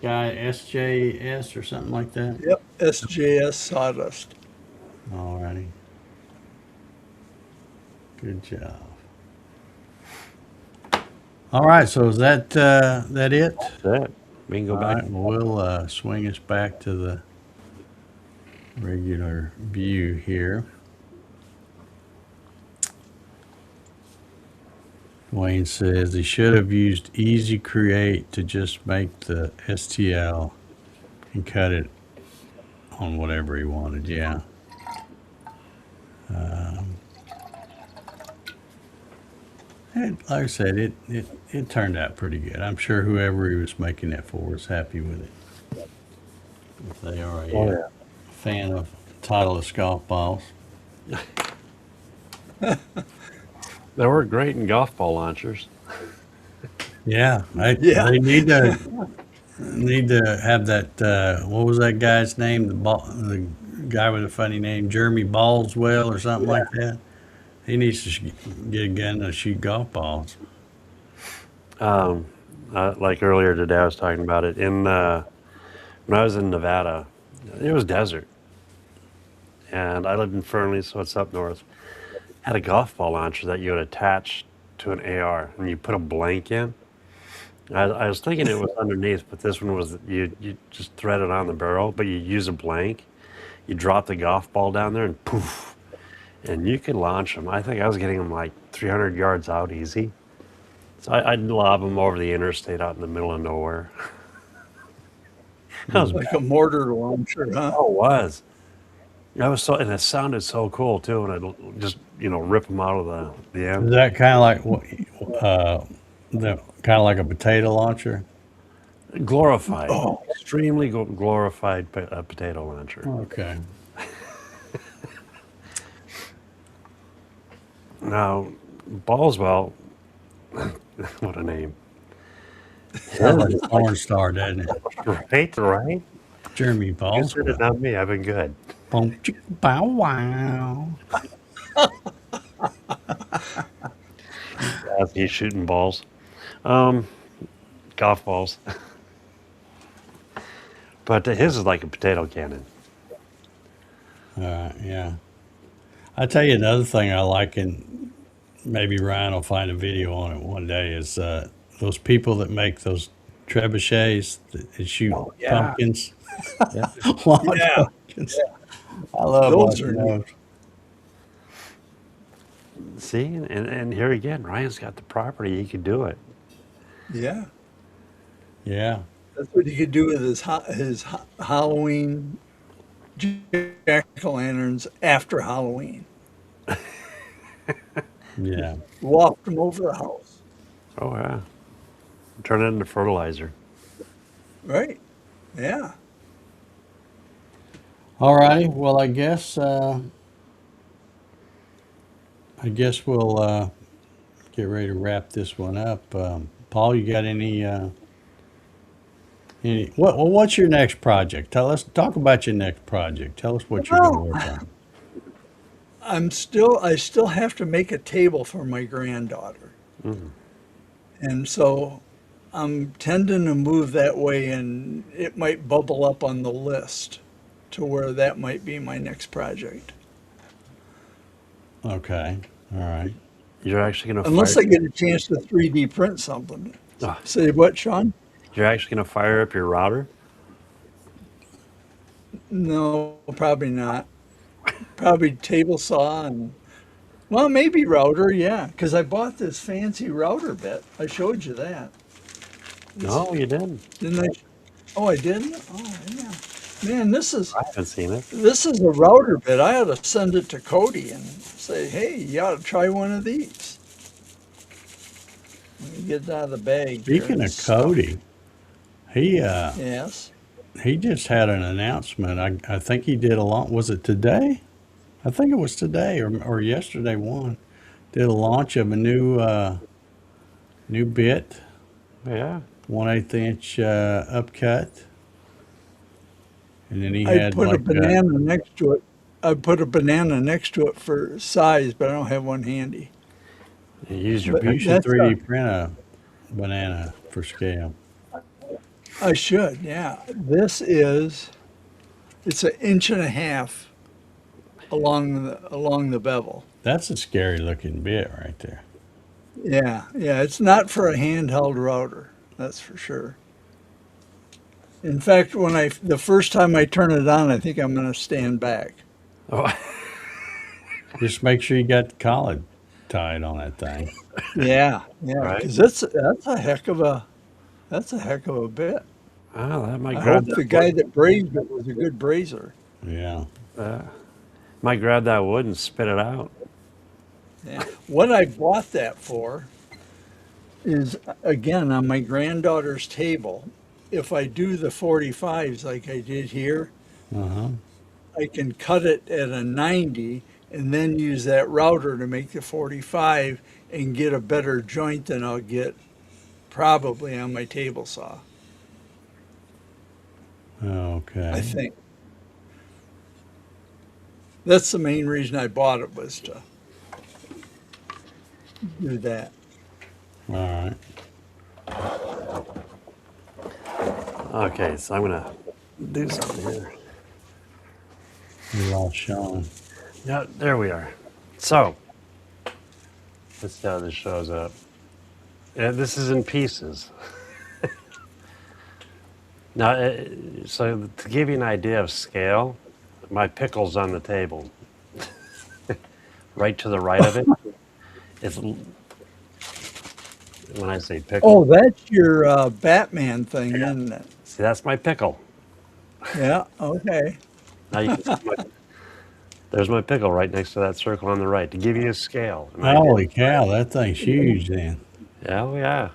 guy? SJS or something like that? Yep. SJS sawdust. Alrighty. Good job. All right, so is that it? That's it. We can go All back. right, well, we'll swing us back to the regular view here. Wayne says he should have used Easy Create to just make the STL and cut it on whatever he wanted. Yeah. Like I said, it turned out pretty good. I'm sure whoever he was making that for was happy with it. If they are a Oh, yeah. fan of Titleist golf balls. They work great in golf ball launchers. Yeah, Yeah. they need to have that. What was that guy's name? The guy with a funny name, Jeremy Ballswell or something like that. He needs to get a gun and shoot golf balls. Um, like earlier today, I was talking about it. When I was in Nevada, it was desert, and I lived in Fernley, so it's up north. Had a golf ball launcher that you would attach to an AR, and you put a blank in. I was thinking it was underneath, but this one was you just thread it on the barrel, but you use a blank. You drop the golf ball down there, and poof, and you could launch them. I think I was getting them like 300 yards out easy. So I'd lob them over the interstate out in the middle of nowhere. That was Like a mortar launcher, huh? Oh, it was. That was so, and it sounded so cool too. And I'd just, rip them out of the Is end. that kind of like like a potato launcher? Glorified, Oh, extremely glorified potato launcher. Okay. Now, Ballswell, what a name. Sounds like a porn star, doesn't it? Right? Jeremy You considered it Ballswell. not me. I've been good. Boom, chicka, bow, wow. He's shooting balls, um, golf balls. But his is like a potato cannon. Yeah. I tell you another thing I like, and maybe Ryan will find a video on it one day, is those people that make those trebuchets that shoot Oh, yeah. pumpkins. Yeah. Launch yeah. pumpkins. I love Those watching are neat. those. See, and here again, Ryan's got the property. He could do it. Yeah. Yeah. That's what he could do with his Halloween jack-o'-lanterns after Halloween. Yeah. Walk them over the house. Oh yeah. Turn it into fertilizer. Right. Yeah. All righty. Well, I guess we'll get ready to wrap this one up. Paul, you got what's your next project? Talk about your next project. Tell us what you're going to Well, work on. I still have to make a table for my granddaughter. Mm. And so I'm tending to move that way, and it might bubble up on the list to where that might be my next project. Okay. All right. You're actually gonna Unless fire. I get a chance to 3D print something. Ah, Say what, Sean? you're actually gonna fire up your router. No, probably not. Probably table saw and, well, maybe router, yeah, because I bought this fancy router bit. I showed you that, No, you didn't. didn't I? Oh, I didn't? Oh, yeah. Man, I haven't seen it. this is a router bit. I ought to send it to Cody and say, hey, you ought to try one of these. Let me get it out of the bag here. Speaking of It's stuffed. Cody, he Yes. he just had an announcement. I think he did a lot. Was it today? I think it was today or yesterday. Did a launch of a new bit, Yeah. 1/8 inch upcut, and then he I had put a like banana next to it. I put a banana next to it for size, but I don't have one handy. You use your But you picture. should that's 3D print a banana for scale. I should, yeah. It's an inch and a half along the bevel. That's a scary looking bit right there. Yeah, yeah. It's not for a handheld router, that's for sure. In fact, the first time I turn it on, I think I'm going to stand back. Oh, Just make sure you got the collar tight on that thing. Yeah, yeah, right? because that's a heck of a bit. Oh, that might I grab hope that the guy wood. that brazed it was a good brazier. Yeah. Uh, might grab that wood and spit it out. Yeah. What I bought that for is, again, on my granddaughter's table. If I do the 45s like I did here, Uh-huh. I can cut it at a 90 and then use that router to make the 45 and get a better joint than I'll get probably on my table saw, I Okay. think. That's the main reason I bought it, was to do that. All right. Okay, so I'm gonna do something here. We lost Sean. Yeah, there we are. So let's see how this shows up. Yeah, this is in pieces. Now, so to give you an idea of scale, my pickle's on the table. Right to the right of it is, when I say Oh, pickle, that's your Batman thing, isn't it? see, that's my pickle. Yeah, okay. Now you can see there's my pickle right next to that circle on the right to give you a scale, an idea. Holy cow, that thing's huge then. Yeah, oh yeah.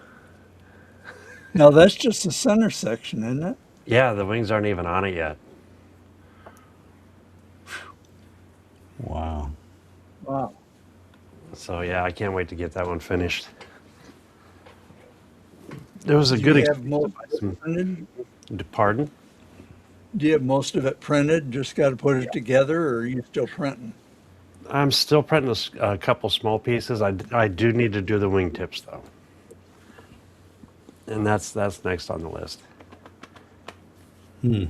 Now that's just the center section, isn't it? Yeah, the wings aren't even on it yet. Wow. Wow. So yeah, I can't wait to get that one finished. There was a Do good you have excuse to most buy of some. it printed? Pardon? Do you have most of it printed? Just got to put it together, or are you still printing? I'm still printing a couple small pieces. I do need to do the wingtips though, and that's next on the list. Hmm.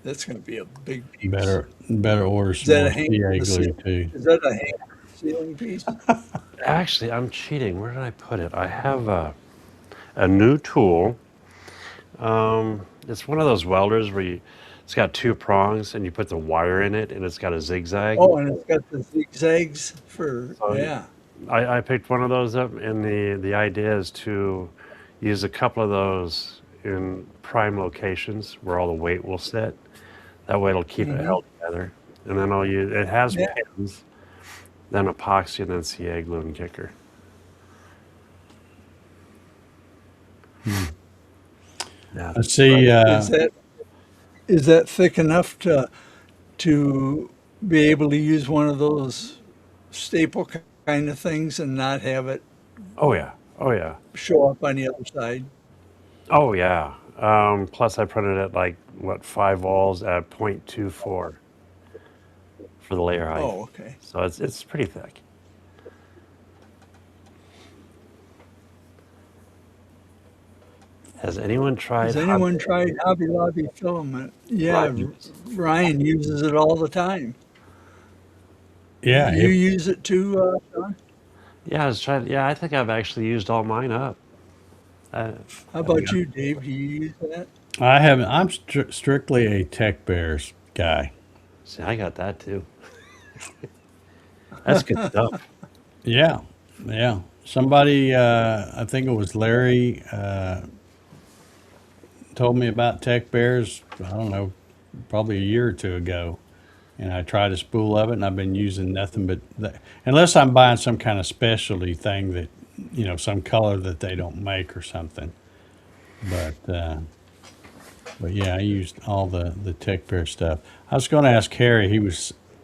That's going to be a big piece. Better order Is some that more a hang CA the glue ce- too. Is that a hang ceiling piece? Actually, I'm cheating. Where did I put it? I have a new tool. It's one of those welders where it's got two prongs and you put the wire in it and it's got a zigzag. Oh, and it's got the zigzags for, So yeah. I picked one of those up, and the idea is to use a couple of those in prime locations where all the weight will sit. That way it'll keep it Hmm. held together. And then I'll use, it has Yeah. pins, then epoxy, and then CA glue and kicker. Yeah. I see. Is that thick enough to be able to use one of those staple kind of things and not have it Oh yeah. Oh yeah. show up on the other side? Oh yeah. Plus I printed it like what 5 walls at 0.24 for the layer height. Oh, okay. So it's pretty thick. Has anyone tried Has anyone tried Hobby Lobby filament? Yeah, Ryan? Ryan uses it all the time. Yeah. Do you use it too, Sean? Yeah, I was trying. Yeah, I think I've actually used all mine up. I, How I think about you, Dave? Do you use that? I haven't. I'm strictly a Tech Bears guy. see. I got that too. That's good stuff. Yeah. Yeah. Somebody, I think it was Larry, told me about Tech Bears. I don't know, probably a year or two ago. And I tried a spool of it, and I've been using nothing but that. Unless I'm buying some kind of specialty thing that, some color that they don't make or something. But yeah, I used all the Tech Bear stuff. I was going to ask Harry.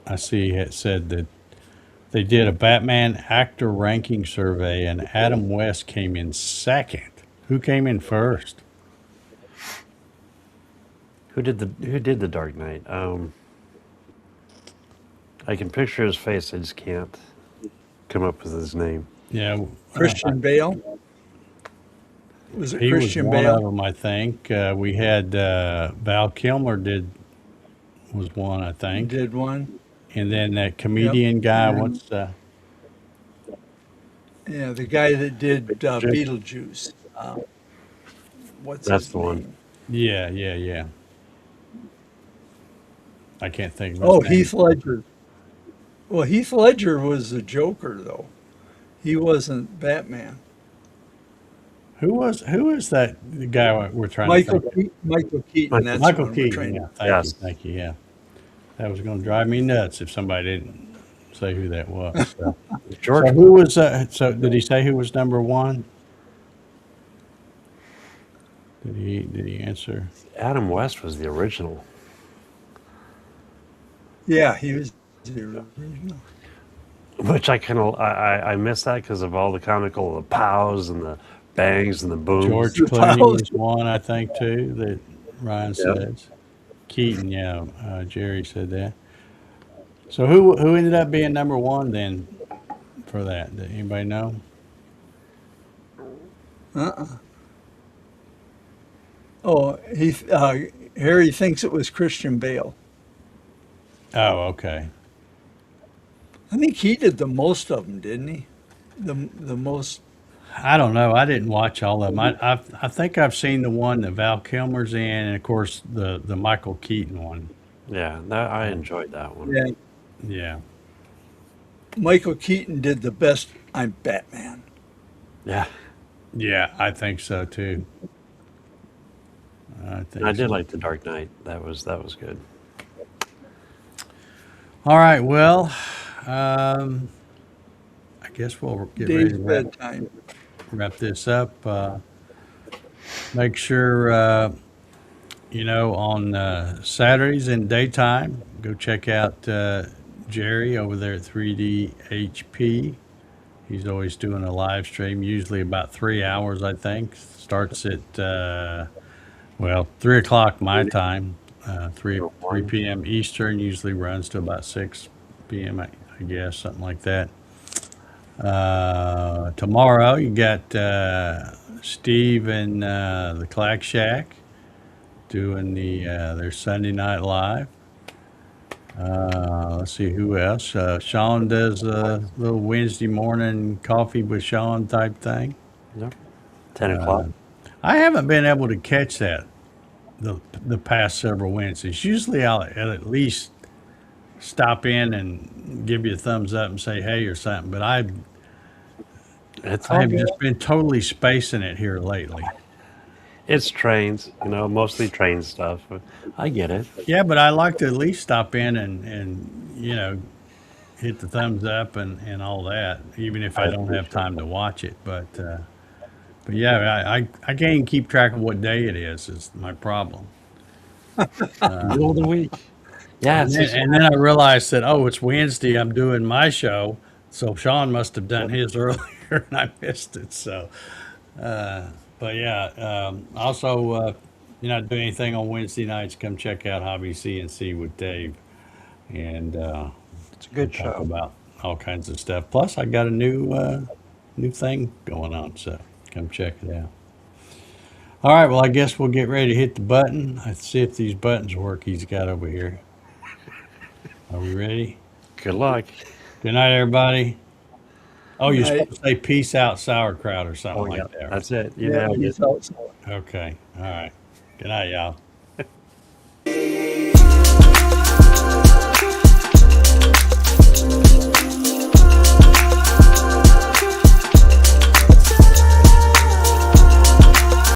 I see, he had said that they did a Batman actor ranking survey, and Adam West came in second. Who came in first? Who did the Dark Knight? I can picture his face. I just can't come up with his name. Yeah, Christian Bale? Was it he was Christian one of Bale? them, I think. We had Val Kilmer was one, I think, Did one? and then that Yep. comedian guy. And What's yeah, the guy that did Beetlejuice. What's That's his the one. name? Yeah, yeah, yeah. I can't think of his Oh, name. Heath Ledger. Well, Heath Ledger was the Joker, though. He wasn't Batman. Who is that guy we're trying to think of? Michael Keaton. Michael- That's the Michael one we're Keaton. trying Yeah, Yes. thank you. Yeah, that was going to drive me nuts if somebody didn't say who that was. So, George. who was? So did he say who was number one? Did he answer? Adam West was the original. Yeah, he was the original. Which I kind of I miss that because of all the comical the pows and the bangs and the booms. George The Clooney Pals. was one, I think, too. That Ryan Yep. says. Keaton, yeah. Jerry said that. So who ended up being number one then for that? Did anybody know? Uh-uh. Oh, Harry thinks it was Christian Bale. Oh, okay. I think he did the most of them, didn't he? The most. I don't know. I didn't watch all of them. I think I've seen the one that Val Kilmer's in, and of course the Michael Keaton one. Yeah, I enjoyed that one. Yeah, Yeah. Michael Keaton did the best. I'm Batman. Yeah, Yeah, I think so too. I think and I did so. like The Dark Knight. That was good. All right. Well, I guess we'll get ready Dave's to bedtime. wrap this up. Make sure, on Saturdays in daytime, go check out Jerry over there at 3DHP. He's always doing a live stream, usually about 3 hours, I think. Starts at, 3 o'clock my time, 3 p.m. Eastern, usually runs to about 6 p.m., I guess, something like that. Tomorrow you got Steve and the Clack Shack doing their Sunday Night Live. Let's see who else. Sean does a little Wednesday morning coffee with Sean type thing. Yep. 10 o'clock. I haven't been able to catch that the past several Wednesdays. Usually I'll at least stop in and give you a thumbs up and say hey or something, but It's all I've good. just been totally spacing it here lately. It's trains, mostly train stuff. But I get it. Yeah, but I like to at least stop in and hit the thumbs up and all that, even if I don't have time to watch it. But yeah, I can't even keep track of what day it is my problem. Middle of the week. Yeah, And then I realized that, oh, it's Wednesday, I'm doing my show, so Sean must have done his earlier and I missed it. So, but yeah, also, if you're not doing anything on Wednesday nights, come check out Hobby CNC with Dave. And it's a good talk show. about all kinds of stuff. Plus, I got a new thing going on, so come check it out. All right, well, I guess we'll get ready to hit the button. Let's see if these buttons work he's got over here. Are we ready? Good luck. Good night, everybody. Oh, you're Night. supposed to say peace out sauerkraut or something Oh, yeah, like that. that's it. Yeah, nailed it. he's outside. Okay. All right. Good night, y'all.